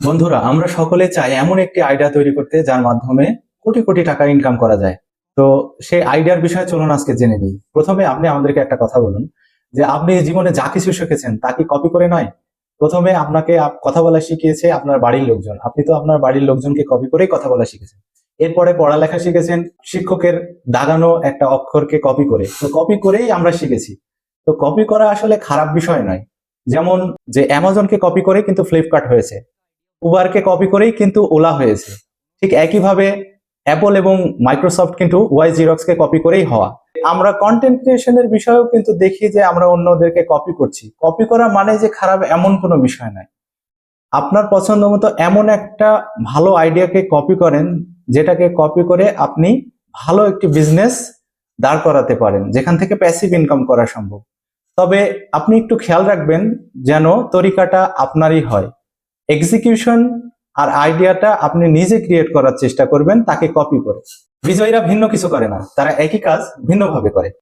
বন্ধুরা, আমরা সকলে চাই এমন একটি আইডিয়া তৈরি করতে যার মাধ্যমে কোটি কোটি টাকা ইনকাম করা যায়। তো সেই আইডিয়ার বিষয়ে চলুন আজকে জেনে নিই। প্রথমে আপনি আমাদেরকে একটা কথা বলুন যে আপনি জীবনে যা কিছু শিখেছেন তা কি কপি করে নয়? প্রথমে আপনাকে কথা বলা শিখিয়েছে আপনার বাড়ির লোকজন। আপনি তো আপনার বাড়ির লোকজনকে কপি করেই কথা বলা শিখেছেন। এরপরে পড়ালেখা শিখেছেন শিক্ষকের দাগানো একটা অক্ষরকে কপি করে। তো কপি করেই আমরা শিখেছি। তো কপি করা আসলে খারাপ বিষয় নয়। যেমন যে অ্যামাজনকে কপি করে কিন্তু ফ্লিপকার্ট হয়েছে, উবারকে কপি করেই কিন্তু ওলা হয়েছে। ঠিক একইভাবে অ্যাপল এবং মাইক্রোসফট কিন্তু ওয়াই জিরক্সকে কপি করেই হওয়া। আমরা কন্টেন্ট ক্রিয়েশনের বিষয়েও কিন্তু দেখি যে আমরা অন্যদেরকে কপি করছি। কপি করা মানে যে খারাপ এমন কোনো বিষয় নয়। আপনার পছন্দ মতো এমন একটা ভালো আইডিয়াকে কপি করেন, যেটাকে কপি করে আপনি ভালো একটি বিজনেস দাঁড় করাতে পারেন, যেখান থেকে প্যাসিভ ইনকাম করা সম্ভব। তবে আপনি একটু খেয়াল রাখবেন যেন তরিকাটা আপনারই হয়। এক্সিকিউশন আর আইডিয়াটা আপনি নিজে ক্রিয়েট করার চেষ্টা করবেন, তাকে কপি করে। বিজয়ীরা ভিন্ন কিছু করে না, তারা একই কাজ ভিন্নভাবে করে।